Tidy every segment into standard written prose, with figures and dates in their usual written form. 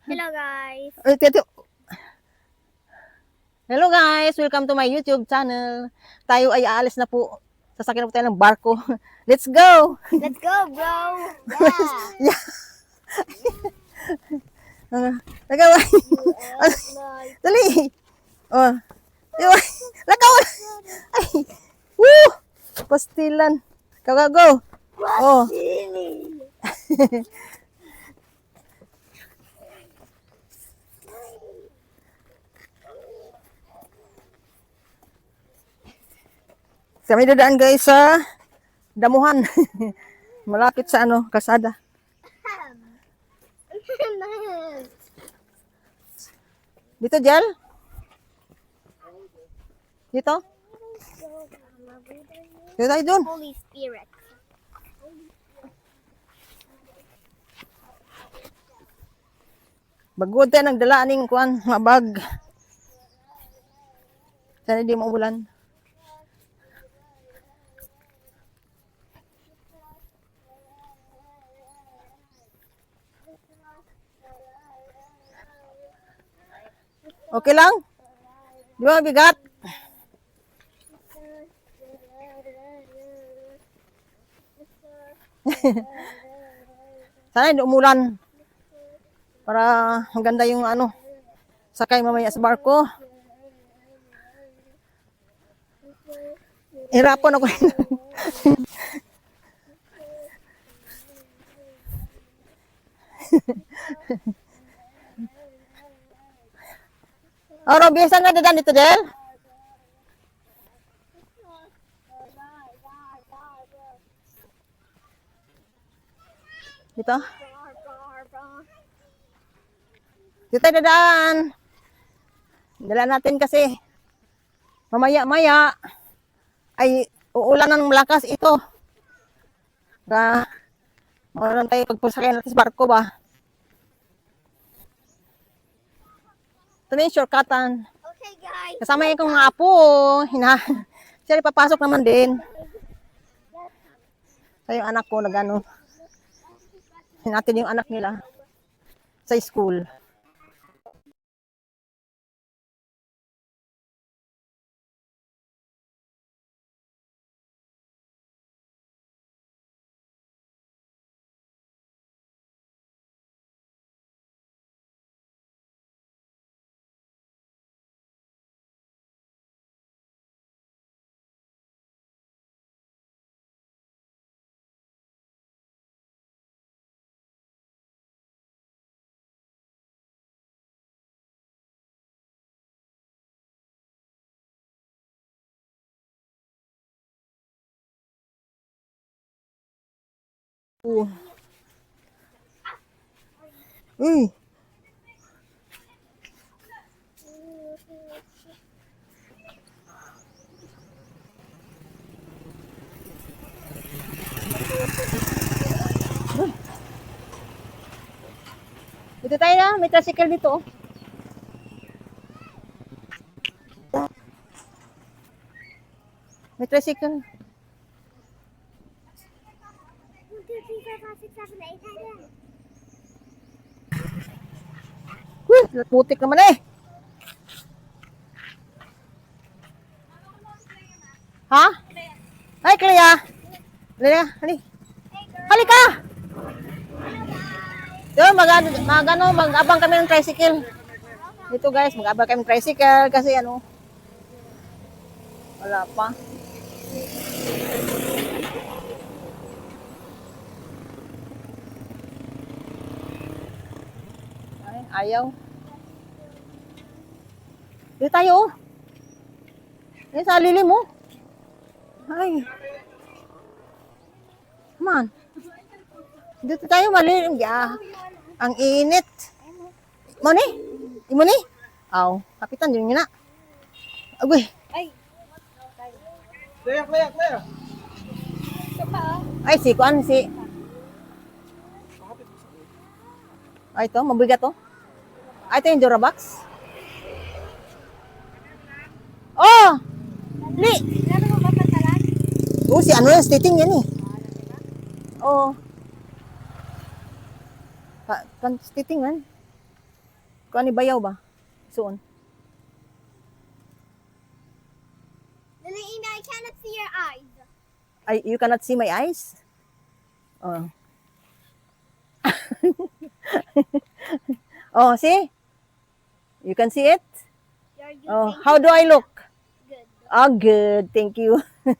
Hello guys. Hello guys, welcome to my YouTube channel. Tayo ay aalis na po. Sasakyan na po tayo ng barko. Let's go! Let's go, bro. Yeah. Nagawa. Dali. Oh. Lakaw. Ay. Woo! Pastilan. Go. Oh. Kami dadaan guys sa damuhan. Malapit sa kalsada. Dito, Jel? Dito? Dito tayo dun. Holy Spirit. Bagod tayo nagdala aning kuan, mga bag. Sana hindi maulan. Okay lang? Di ba bigat? Sana hindi umulan. Para maganda yung sakay mamaya sa barko. Hirapan ako. Oh, biasa nga dadan dito, Del? Dito? Dito tayo dadaan. Dala natin kasi mamaya-maya ay uulan ng malakas ito. Maulan tayo pagpasakay natin sa barko ba? Ito na yung shortcutan. Okay guys. Kasama yung mga apo. Siya papasok naman din. Sa yung anak ko nagano. Natin yung anak nila sa school. Uy. Dito tayo na, may tricycle dito. May tricycle. 1, 2, 3, 4, 5, 6, 7, 8, 9, 10. Uy, putik naman eh. Ha? Ay, Clea. Clea, hali. Halika! Yun, mag-abang kami ng tricycle. Dito guys, mag-abang kami ng tricycle kasi wala pa. Ay, ayaw. Dito tayo. Yan sa lilim mo. Ay. Come on. Dito tayo malilim. Ang init. Mo ni? Di mo ni? Aw, kapitan din yun na. Agoy. Ay. Clear. Ito pa. Ay, si. Ay, ito, mabigat to. Ay, ito yung Durabox. Oh! Li! Ano mo ba patalan? Oh, si yan, stating yan eh. Oh. Stating man. Kuan ni bayaw ba? Soon. Lalaina, I cannot see your eyes. You cannot see my eyes? Oh. Oh, see? You can see it? You're Oh, using how do I look? good. Oh, good. Thank you. Are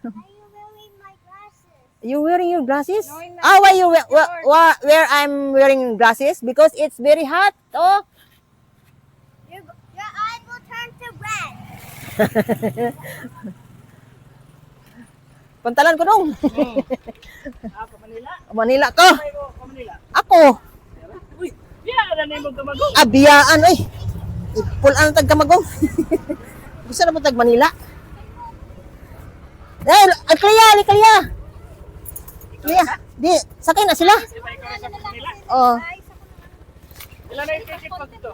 you wearing my glasses? You wearing your glasses? No, I'm not. Oh, why you where I'm wearing glasses? Because it's very hot. Oh. Your eyes will turn to red. Pantalan ko dong. Ako, Manila. Manila ko. Ay, ko, Manila. Ako. Uy, yan, ano yung magkamagong? Abiyaan oy. Pulaan tag kamagong. Gusto na mo tag Manila. Kliya. Kliya. Di, sakay na sila. Di ba ikaw sa Manila? Oh. Ilan na yung ticket mo dito?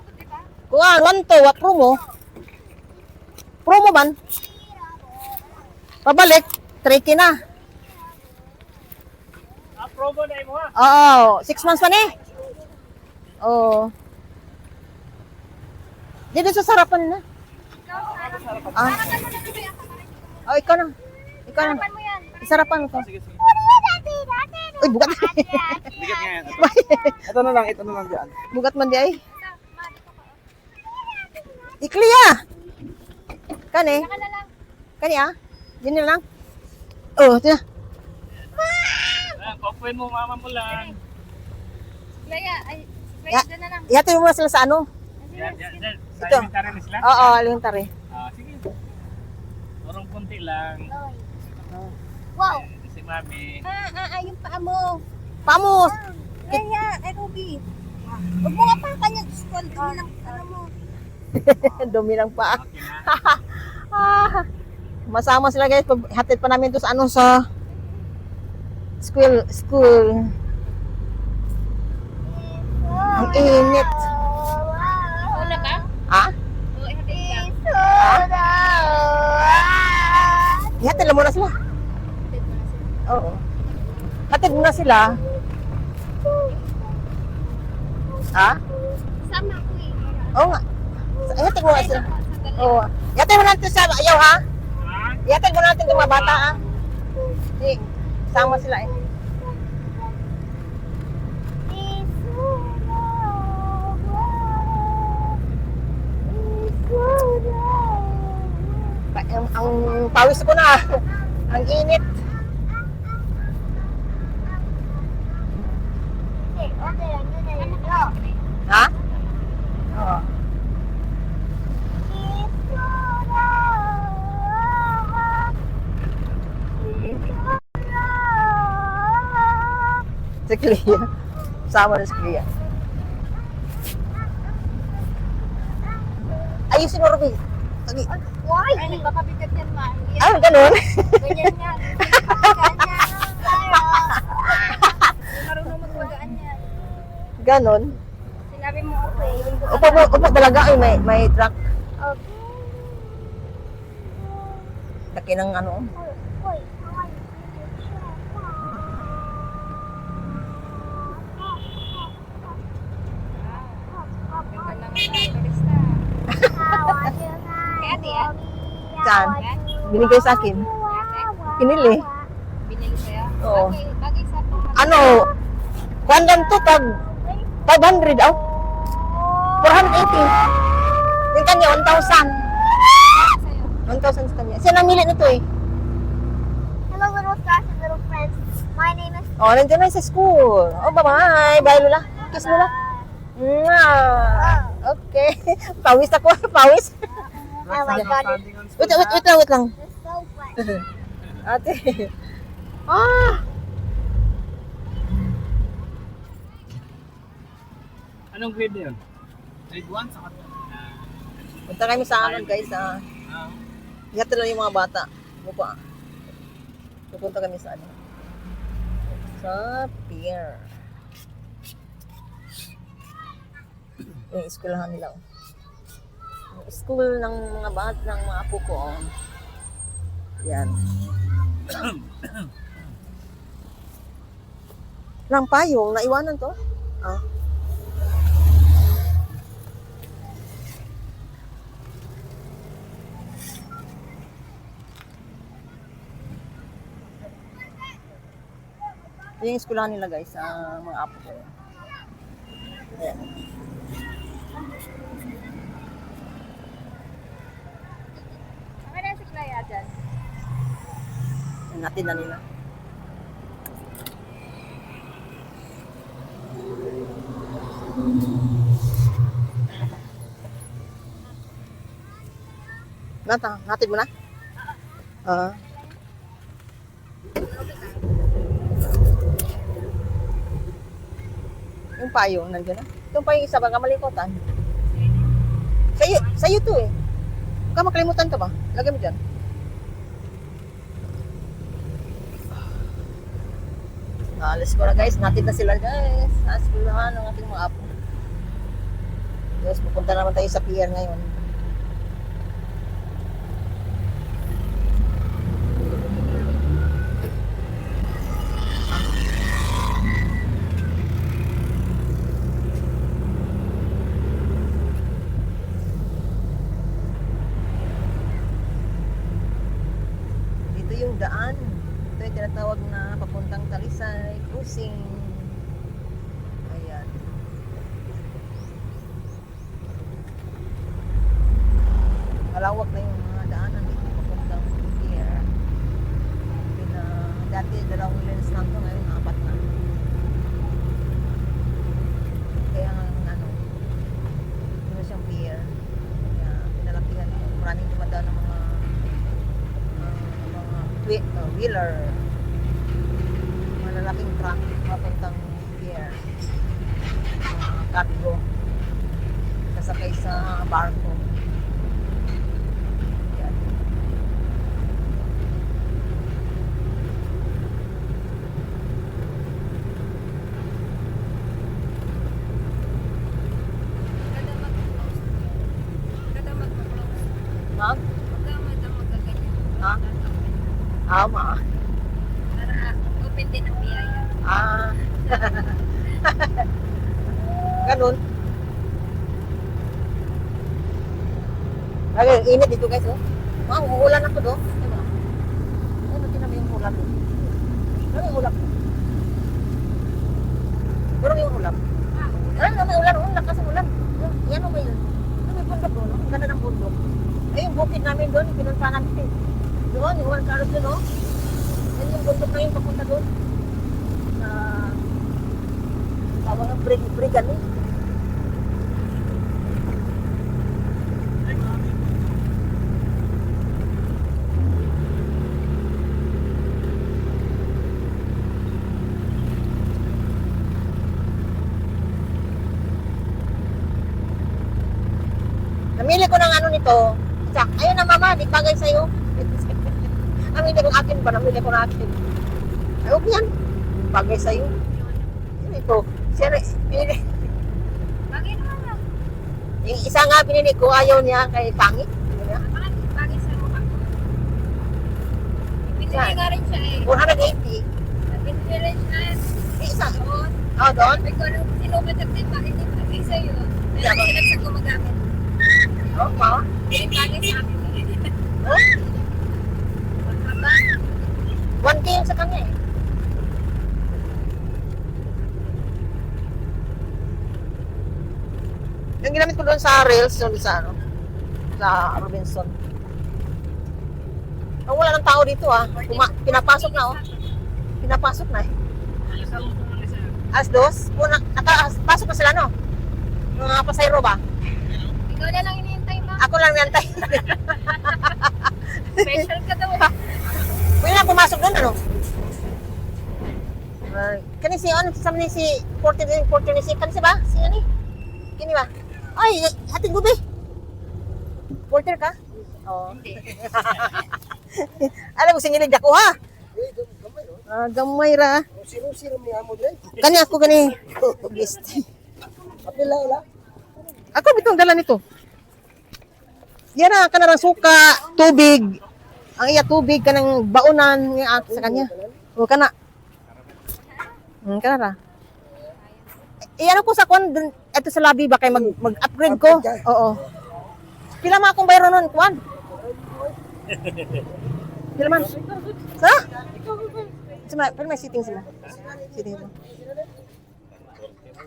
Kuan, wanto, wa promo. Promo man. Pabalik, tricky na. Promo na mo ha? Oo, 6 months pa ni. Oo. Dito sa sarapan na. Ah. Oh, ikaw na. Harapan mo yan. Sarapan ko. Sige, sige. Uy, bugat. Dikit nga yan. Ito na lang dyan. Bugat man di ay. Ikliya. Kani? Kani ah? Dini lang. Oh, tiya. Papuin mo, mama mo lang. Laya, Ya, dyan na lang. yate mo sila sa ano? Yan. Sa Ito. elementary na sila? Oo, alimentary. Sige. Turong kunti lang. Wow. Si mami. Yung paa mo. Pamos. Laya, Ruby. Huwag mo nga pa kanyang school. Dumi ng ano mo. Dumi ng paa. Okay na. Ah, masama sila guys. Hatid pa namin to sa ano sa school. Ang init. Wala ba? Ha? Hatid lang muna sila. Oo. Hatid muna sila. Ha? Sama ko eh. Oo nga. Hatid muna sila. Oo. Hatid muna natin sa ayaw ha? Hatid muna natin itong mga bata ha? Di, sama sila eh. Ang pawis ko na. Ang init. Ha? Oo. Si Clea. Sama na si Clea. Ayusin mo, Ruby. Lagi. Why? Ay, nagpapabigat yan, ma. Ah, ganun. Ganyan yan. Ganyan. Marunong magpagaan yan. Ganon. Sinabi mo okay. Upo talaga. Ay, may truck. Okay. Laki ng ano. Wait, Kaya ate yan? Saan? Binigay sa akin. Kinili. Binili sa'yo? Oo. Bagay sa pang Ano? Kwandan to, tag 500, oh. 480. Yung kanya, 1,000. sa'yo. 1,000 sa kanya. Siya namili nito eh. Hello little stars and little friends. My name is Oh, nandiyan na sa school. Oh, bye-bye. Bye, Lula. Kiss Lula. Mwah. Okay. Pawis ako. Pawis. Oh my god. Wait lang. You're so wet. Ate. Ah. Anong grade na yun? Grade 1 sa Punta kami sa anon, guys. Ihat lang yung mga bata. Bupa. Pupunta kami sa ano. Sa pier. Yung eskwelahan nila. Yung school ng mga bata, ng mga apo ko. Oh. Yan. Lang payong, naiwanan to. Ah. Ito yung eskwelahan nila guys, sa mga apo ko. Ayan. Ang na si Claya dyan. Ayan, natin na nila. Natin mo na? Yung payong, nandiyan na. Yung payong isa, baka malikotan. Sa'yo to eh. Baka makalimutan ka ba? Lagay mo dyan. Alis ko na guys. Natin na sila guys. Sa eskwelahan ng ating mga apo. Guys, pupunta naman tayo sa pier ngayon. Dito yung daan. Ito yung tinatawag na papuntang Talisay Cruising. Ayan. Malawak na yung mga daanan dito papuntang pier. Dati dalawang lanes lang ito, ngayon 4 na. Kaya ano, ito siyang pier. Kaya pinalakihan ito. Maraming dumadaan ng mga wheeler. Malalaking truck papuntang pier. Cargo. Sasakay sa barko. Yan. Ma'am? Ha? Ama. Para open din ang biyaya. Ganun. Ay, init dito guys, oh. Ma'am, uulan ako do. Diba? Ano tinabi yung ulan? Ano yung ulan? Pero yung ulan. Ano may ulan? Oh, lakas ang ulan. Yan o ba yun? Ano may bundok doon? Ang ganda ng bundok. Ay, yung bukid namin doon, pinunta namin. Doon, yung Juan Carlos doon, oh. Yan yung bundok na yun, papunta doon. Sa tawag ng Brigan, eh. Namili ko ng ano nito. Ayun na mama, di bagay sa'yo. Namili ko akin ba? Namili ko na akin. Ay, huwag yan. Bagay sa'yo. Yun ito. Pinili. Bagay naman lang. Yung isa nga pinili ko, ayaw niya kay pangit. Bakit bagay sa mukha ko? Pinili nga rin siya eh. 480. Pinili rin siya eh. Yung isa. Doon. Oh, doon? Ikaw nung sinumatak din, bakit hindi bagay sa'yo? Kaya ako sinagsak ko magamit. Oh, ma. Hindi bagay sa akin. Oh, Magkaba. 1K yung sa kanya eh. Yung ginamit ko doon sa rails, doon sa ano, sa Robinson. Oh, wala ng tao dito ah. Pinapasok na oh. Pinapasok na eh. Alas 2? Nakapasok na sila no? Yung mga pasayro ba? Ikaw na lang hinihintay mo. Ako lang nantay. Special ka daw. Pwede na pumasok doon ano? Kani si ano, sama ni si Porter ni si, kani si ba? Si ano? Kini ba? Ay, hatid gubi. Porter ka? Oo. Hindi. Alam mo, singilig ako ha? Gamay ra. Sino may amo dyan? Kani ako gani. Guest. Apila wala? Ako bitong dala nito. Yan na, kanarang suka, tubig. Ang iya tubig, kanang baonan nga sa kanya. O kana. Kanara. Ano ko sa kwan, ito sa lobby ba kay mag-upgrade ko? Oo. Pila man akong bayro nun, kwan? Pila man? Sa? Pero may sitting sila. Sitting sila.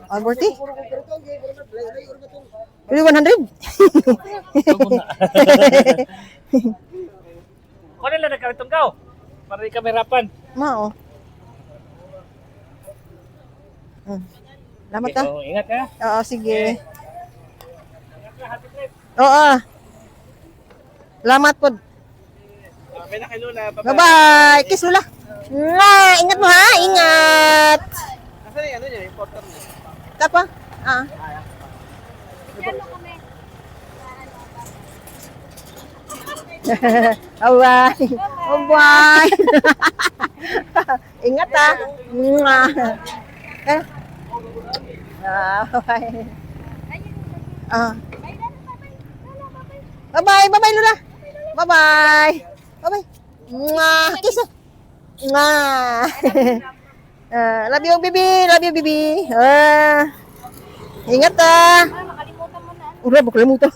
Oh, 40? Pwede 100? Kung nila nagkaritong ka, para di kami hirapan. Mao. Salamat ka. Oh, ingat ha. Oo, sige. Oo. Salamat po. May na kay Lola. Bye-bye. Kiss Lola. Ingat mo ha. Ingat. Asan yung ano niya, important niya? Tapa? Ah. Yan mo kami. Bye-bye. Bye-bye. Ingat ha. Eh. Bye. Ah. Bye-bye. Bye-bye, Lola. Bye-bye. Bye-bye. Mwah. Kiss. Mwah. Love you, baby. Love you, baby. Ingat ah. Makalimutan mo na. Ura, bakalimutan.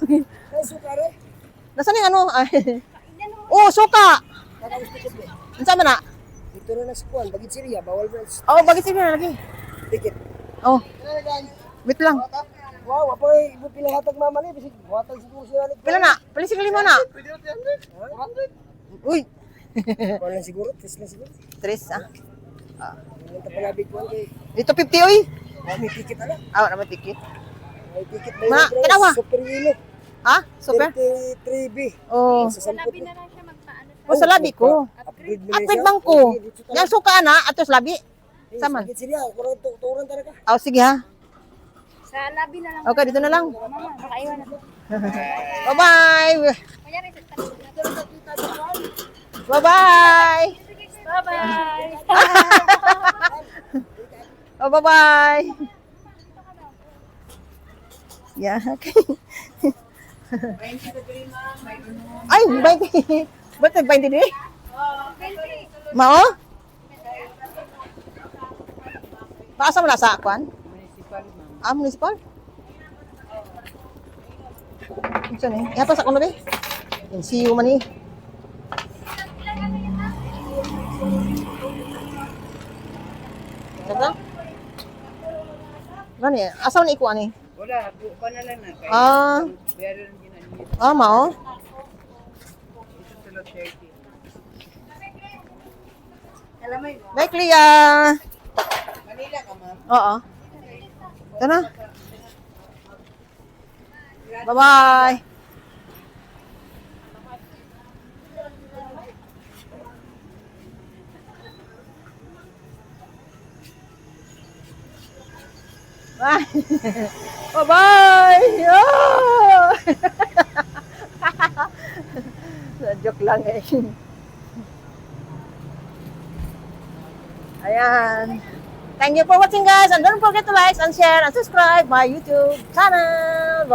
Nasaan yung ano? Oh, suka. Saan man na? Dito na nagsukuan, bagit Syria, bawal ba? Oh, bakit sila lagi? Ticket. Oh, wait lang. Wow, apa eh, ibu pinahatag mama ni, bisig buhatan siguro siya ni. Pila na? Palisig lima na. Uy. Wala siguro, test na siguro. Tres ah. Nanta pala big one kay. Dito 50 oy. May ticket ala. Naman ticket. May ticket Ma, kanawa? Super Yelo. Ha? Super? 33B. Oh. Sa sampot Labi na. na lang siya magpaano sa O sa labi ko. Upgrade mo Upgrade bang ko. Yang suka na atos labi. Sama. Bagit Syria, kurang turan talaga. Oh, sige ha. Sa labi na lang. Okay, dito na lang. Mama, makaiwan na. Bye-bye. Kunyari, Bye-bye. bye-bye. Oh, bye-bye. Yeah, okay. Ay, 20. Ba't nag-20 din? Mao? Paasa mo na sa akuan? Municipal, ma'am. Ah, municipal? Ito ni. Yata sa kuno be? Yung siyo man ni. Ito? Gani, asa man ikuan ni? Wala, ko na lang na. Kaya Ah, meron din ang limit. mao. Ito tulad 30. Bye, Clea. Manila ka, ma'am? Oo. Ito na. Bye-bye. Bye. Bye-bye. Oh! Joke lang eh. Ayan. Thank you for watching guys and don't forget to like and share and subscribe my YouTube channel.